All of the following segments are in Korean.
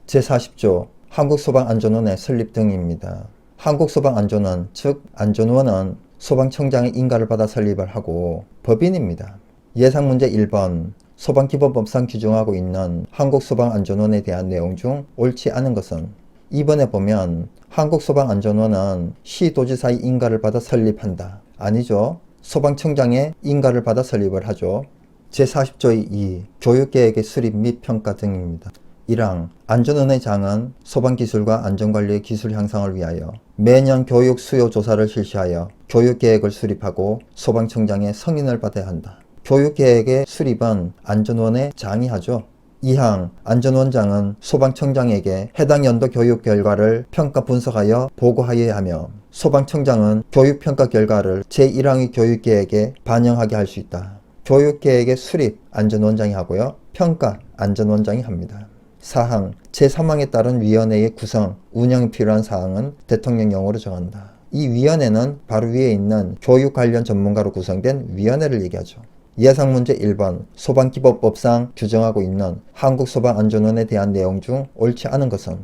제40조 한국소방안전원의 설립 등입니다. 한국소방안전원, 즉 안전원은 소방청장의 인가를 받아 설립을 하고 법인입니다. 예상문제 1번 소방기본법상 규정하고 있는 한국소방안전원에 대한 내용 중 옳지 않은 것은 2번에 보면 한국소방안전원은 시도지사의 인가를 받아 설립한다. 아니죠. 소방청장의 인가를 받아 설립을 하죠. 제40조의 2 교육계획의 수립 및 평가 등입니다. 1항 안전원의 장은 소방기술과 안전관리의 기술 향상을 위하여 매년 교육 수요 조사를 실시하여 교육계획을 수립하고 소방청장의 승인을 받아야 한다. 교육계획의 수립은 안전원의 장이 하죠. 2항 안전원장은 소방청장에게 해당 연도 교육 결과를 평가 분석하여 보고하여야 하며 소방청장은 교육평가 결과를 제1항의 교육계획에 반영하게 할 수 있다. 교육계획의 수립 안전원장이 하고요. 평가 안전원장이 합니다. 4항 제3항에 따른 위원회의 구성, 운영이 필요한 사항은 대통령령으로 정한다. 이 위원회는 바로 위에 있는 교육 관련 전문가로 구성된 위원회를 얘기하죠. 예상문제 1번 소방기본법상 규정하고 있는 한국소방안전원에 대한 내용 중 옳지 않은 것은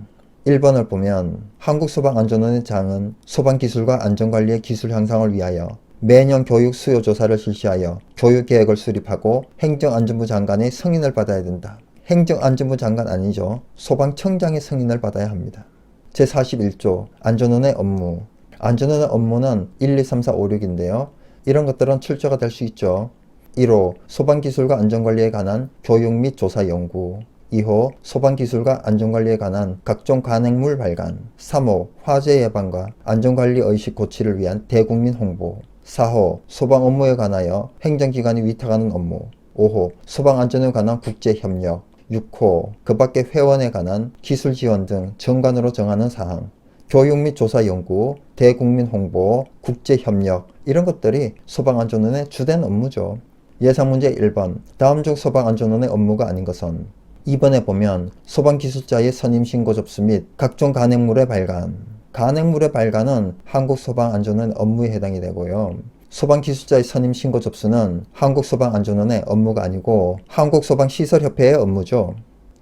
1번을 보면 한국소방안전원의 장은 소방기술과 안전관리의 기술 향상을 위하여 매년 교육 수요 조사를 실시하여 교육계획을 수립하고 행정안전부 장관의 승인을 받아야 된다. 행정안전부 장관 아니죠. 소방청장의 승인을 받아야 합니다. 제41조 안전원의 업무 안전원의 업무는 1, 2, 3, 4, 5, 6인데요. 이런 것들은 출제가 될 수 있죠. 1호 소방기술과 안전관리에 관한 교육 및 조사 연구 2호 소방기술과 안전관리에 관한 각종 관행물 발간 3호 화재 예방과 안전관리 의식 고취를 위한 대국민 홍보 4호 소방 업무에 관하여 행정기관이 위탁하는 업무 5호 소방안전에 관한 국제협력 6호 그 밖의 회원에 관한 기술 지원 등 정관으로 정하는 사항 교육 및 조사 연구, 대국민 홍보, 국제협력 이런 것들이 소방안전원의 주된 업무죠. 예상문제 1번 다음 중 소방안전원의 업무가 아닌 것은 2번에 보면 소방기술자의 선임신고 접수 및 각종 간행물의 발간 간행물의 발간은 한국소방안전원 업무에 해당이 되고요. 소방기술자의 선임신고 접수는 한국소방안전원의 업무가 아니고 한국소방시설협회의 업무죠.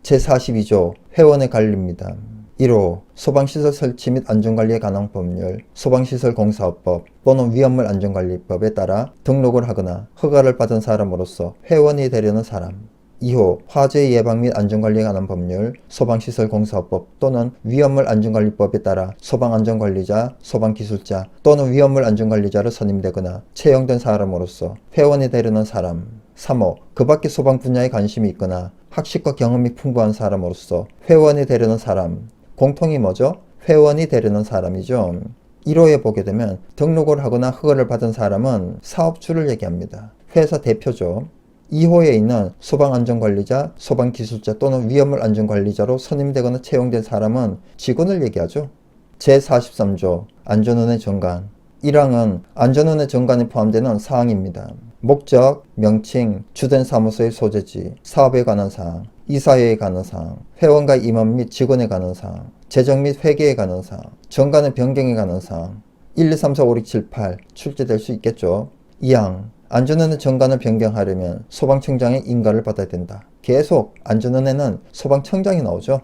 제42조 회원의 관리입니다. 1호 소방시설 설치 및 안전관리에 관한 법률, 소방시설공사업법 또는 위험물안전관리법에 따라 등록을 하거나 허가를 받은 사람으로서 회원이 되려는 사람 2호 화재 예방 및 안전관리에 관한 법률, 소방시설공사업법 또는 위험물안전관리법에 따라 소방안전관리자, 소방기술자 또는 위험물안전관리자로 선임되거나 채용된 사람으로서 회원이 되려는 사람 3호 그 밖의 소방 분야에 관심이 있거나 학식과 경험이 풍부한 사람으로서 회원이 되려는 사람 공통이 뭐죠? 회원이 되려는 사람이죠. 1호에 보게 되면 등록을 하거나 허가를 받은 사람은 사업주를 얘기합니다. 회사 대표죠. 2호에 있는 소방안전관리자, 소방기술자 또는 위험물안전관리자로 선임되거나 채용된 사람은 직원을 얘기하죠. 제43조 안전원의 정관 1항은 안전원의 정관에 포함되는 사항입니다. 목적, 명칭, 주된 사무소의 소재지, 사업에 관한 사항, 이사회에 관한 사항, 회원과 임원 및 직원에 관한 사항, 재정 및 회계에 관한 사항, 정관의 변경에 관한 사항 1, 2, 3, 4, 5, 6, 7, 8 출제될 수 있겠죠. 2항 안전원의 정관을 변경하려면 소방청장의 인가를 받아야 된다. 계속 안전원에는 소방청장이 나오죠.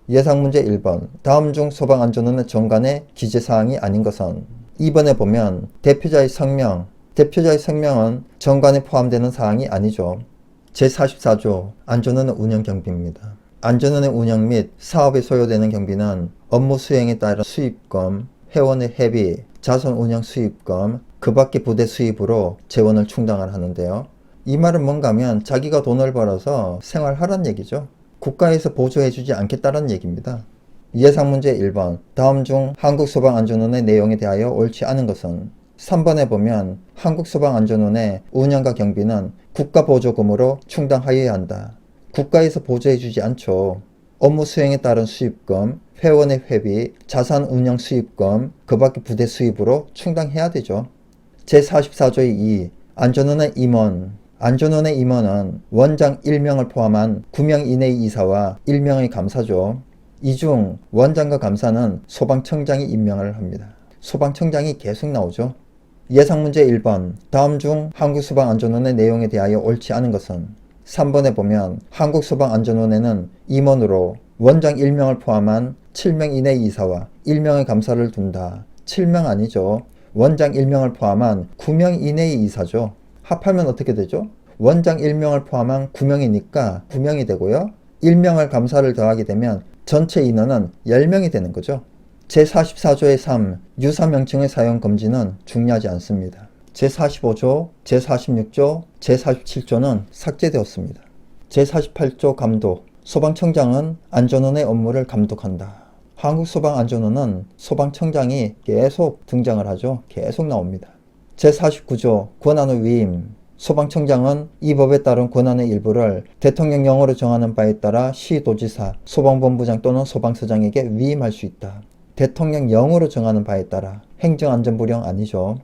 예상문제 1번 다음 중 소방안전원의 정관의 기재사항이 아닌 것은 2번에 보면 대표자의 성명 대표자의 성명은 정관에 포함되는 사항이 아니죠. 제44조 안전원의 운영 경비입니다. 안전원의 운영 및 사업에 소요되는 경비는 업무 수행에 따른 수입금, 회원의 회비, 자선 운영 수입금, 그 밖의 부대 수입으로 재원을 충당을 하는데요. 이 말은 뭔가 하면 자기가 돈을 벌어서 생활하란 얘기죠. 국가에서 보조해주지 않겠다는 얘기입니다. 예상문제 1번 다음 중 한국소방안전원의 내용에 대하여 옳지 않은 것은 3번에 보면 한국소방안전원의 운영과 경비는 국가보조금으로 충당하여야 한다. 국가에서 보조해주지 않죠. 업무 수행에 따른 수입금, 회원의 회비, 자산 운영 수입금, 그 밖의 부대 수입으로 충당해야 되죠. 제44조의 2 안전원의 임원 안전원의 임원은 원장 1명을 포함한 9명 이내의 이사와 1명의 감사죠. 이 중 원장과 감사는 소방청장이 임명을 합니다. 소방청장이 계속 나오죠. 예상문제 1번 다음 중 한국소방안전원의 내용에 대하여 옳지 않은 것은 3번에 보면 한국소방안전원에는 임원으로 원장 1명을 포함한 7명 이내 이사와 1명의 감사를 둔다. 7명 아니죠. 원장 1명을 포함한 9명 이내의 이사죠. 합하면 어떻게 되죠? 원장 1명을 포함한 9명이니까 9명이 되고요. 1명을 감사를 더하게 되면 전체 인원은 10명이 되는 거죠. 제44조의 3, 유사명칭의 사용 금지는 중요하지 않습니다. 제45조, 제46조, 제47조는 삭제되었습니다. 제48조 감독, 소방청장은 안전원의 업무를 감독한다. 한국소방안전원은 소방청장이 계속 등장을 하죠. 계속 나옵니다. 제49조 권한의 위임, 소방청장은 이 법에 따른 권한의 일부를 대통령령으로 정하는 바에 따라 시도지사, 소방본부장 또는 소방서장에게 위임할 수 있다. 대통령령으로 정하는 바에 따라 행정안전부령 아니죠.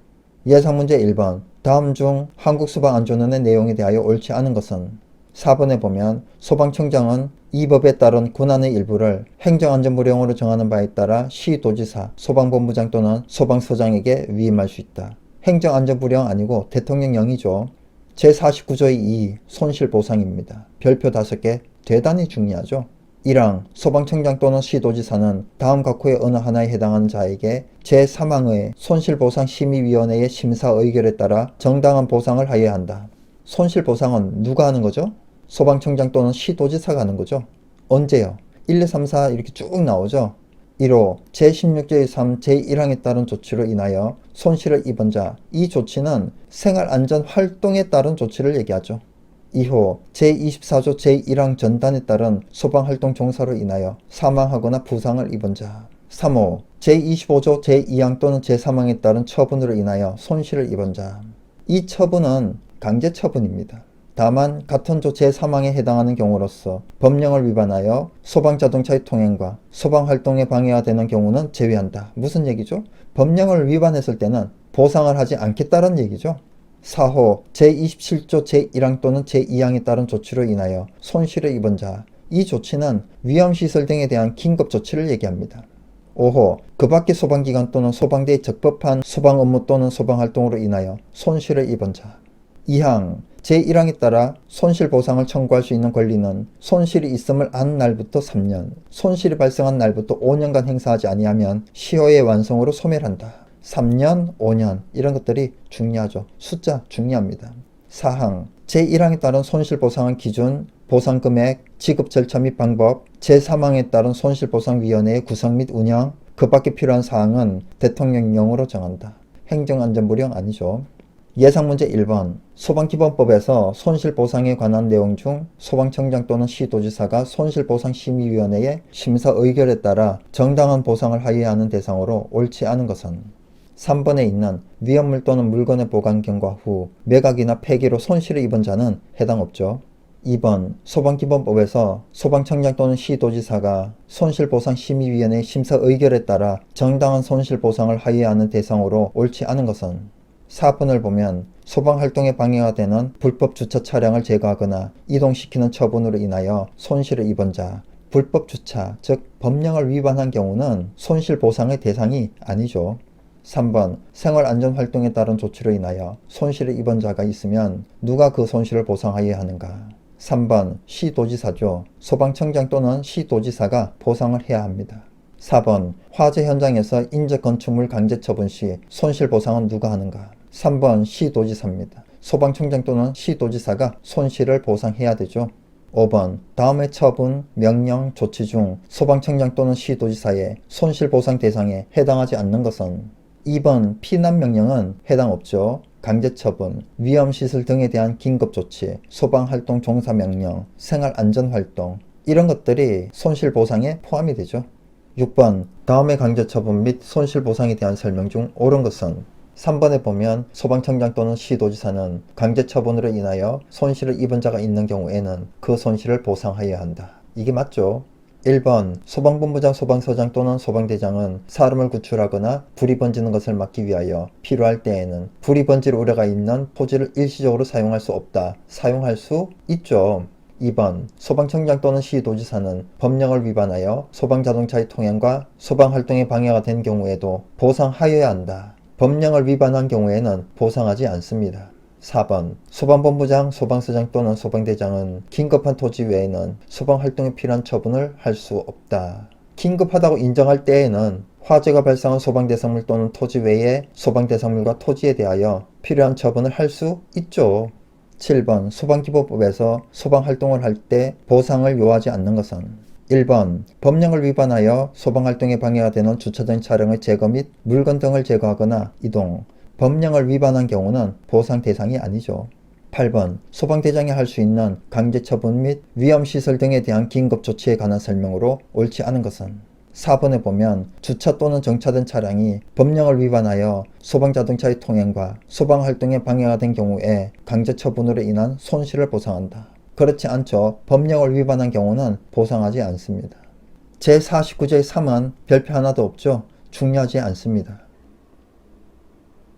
예상문제 1번, 다음 중 한국소방안전원의 내용에 대하여 옳지 않은 것은? 4번에 보면 소방청장은 이 법에 따른 권한의 일부를 행정안전부령으로 정하는 바에 따라 시도지사, 소방본부장 또는 소방서장에게 위임할 수 있다. 행정안전부령 아니고 대통령령이죠. 제49조의 2, 손실보상입니다. 별표 5개, 대단히 중요하죠. 1항, 소방청장 또는 시도지사는 다음 각호의 어느 하나에 해당하는 자에게 제3항의 손실보상심의위원회의 심사 의결에 따라 정당한 보상을 하여야 한다. 손실보상은 누가 하는 거죠? 소방청장 또는 시도지사가 하는 거죠. 언제요? 1, 2, 3, 4 이렇게 쭉 나오죠. 1호 제16조의 3 제1항에 따른 조치로 인하여 손실을 입은 자, 이 조치는 생활안전활동에 따른 조치를 얘기하죠. 2호 제24조 제1항 전단에 따른 소방활동 종사로 인하여 사망하거나 부상을 입은 자. 3호 제25조 제2항 또는 제3항에 따른 처분으로 인하여 손실을 입은 자. 이 처분은 강제처분입니다. 다만 같은 조 제3항에 해당하는 경우로서 법령을 위반하여 소방자동차의 통행과 소방활동에 방해가 되는 경우는 제외한다. 무슨 얘기죠? 법령을 위반했을 때는 보상을 하지 않겠다는 얘기죠. 4호 제27조 제1항 또는 제2항에 따른 조치로 인하여 손실을 입은 자. 이 조치는 위험시설 등에 대한 긴급조치를 얘기합니다. 5호 그 밖의 소방기관 또는 소방대의 적법한 소방업무 또는 소방활동으로 인하여 손실을 입은 자. 2항 제1항에 따라 손실보상을 청구할 수 있는 권리는 손실이 있음을 안 날부터 3년, 손실이 발생한 날부터 5년간 행사하지 아니하면 시효의 완성으로 소멸한다. 3년, 5년 이런 것들이 중요하죠. 숫자 중요합니다. 4항 제1항에 따른 손실보상의 기준, 보상금액, 지급 절차 및 방법, 제3항에 따른 손실보상위원회의 구성 및 운영, 그 밖에 필요한 사항은 대통령령으로 정한다. 행정안전부령 아니죠. 예상문제 1번, 소방기본법에서 손실보상에 관한 내용 중 소방청장 또는 시도지사가 손실보상심의위원회의 심사 의결에 따라 정당한 보상을 하여야 하는 대상으로 옳지 않은 것은? 3번에 있는 위험물 또는 물건의 보관 경과 후 매각이나 폐기로 손실을 입은 자는 해당 없죠. 2번, 소방기본법에서 소방청장 또는 시도지사가 손실보상심의위원회의 심사 의결에 따라 정당한 손실보상을 하여야 하는 대상으로 옳지 않은 것은? 4번을 보면 소방활동에 방해가 되는 불법 주차 차량을 제거하거나 이동시키는 처분으로 인하여 손실을 입은 자, 불법 주차, 즉 법령을 위반한 경우는 손실보상의 대상이 아니죠. 3번, 생활안전활동에 따른 조치로 인하여 손실을 입은 자가 있으면 누가 그 손실을 보상하여야 하는가? 3번, 시도지사죠. 소방청장 또는 시도지사가 보상을 해야 합니다. 4번, 화재 현장에서 인적 건축물 강제 처분 시 손실보상은 누가 하는가? 3번, 시도지사입니다. 소방청장 또는 시도지사가 손실을 보상해야 되죠. 5번, 다음의 처분, 명령, 조치 중 소방청장 또는 시도지사의 손실보상 대상에 해당하지 않는 것은? 2번, 피난명령은 해당 없죠. 강제처분, 위험시설 등에 대한 긴급조치, 소방활동 종사명령, 생활안전활동 이런 것들이 손실보상에 포함이 되죠. 6번, 다음의 강제처분 및 손실보상에 대한 설명 중 옳은 것은? 3번에 보면 소방청장 또는 시도지사는 강제처분으로 인하여 손실을 입은 자가 있는 경우에는 그 손실을 보상하여야 한다. 이게 맞죠? 1번, 소방본부장, 소방서장 또는 소방대장은 사람을 구출하거나 불이 번지는 것을 막기 위하여 필요할 때에는 불이 번질 우려가 있는 토지를 일시적으로 사용할 수 없다. 사용할 수 있죠. 2번, 소방청장 또는 시도지사는 법령을 위반하여 소방자동차의 통행과 소방활동에 방해가 된 경우에도 보상하여야 한다. 법령을 위반한 경우에는 보상하지 않습니다. 4번 소방본부장, 소방서장 또는 소방대장은 긴급한 토지 외에는 소방활동에 필요한 처분을 할 수 없다. 긴급하다고 인정할 때에는 화재가 발생한 소방대상물 또는 토지 외에 소방대상물과 토지에 대하여 필요한 처분을 할 수 있죠. 7번 소방기본법에서 소방활동을 할 때 보상을 요하지 않는 것은 1번 법령을 위반하여 소방활동에 방해가 되는 주차된 차량의 제거 및 물건 등을 제거하거나 이동, 법령을 위반한 경우는 보상 대상이 아니죠. 8번 소방대장이 할 수 있는 강제처분 및 위험시설 등에 대한 긴급조치에 관한 설명으로 옳지 않은 것은 4번에 보면 주차 또는 정차된 차량이 법령을 위반하여 소방자동차의 통행과 소방활동에 방해가 된 경우에 강제처분으로 인한 손실을 보상한다. 그렇지 않죠. 법령을 위반한 경우는 보상하지 않습니다. 제49조의 3은 별표 하나도 없죠. 중요하지 않습니다.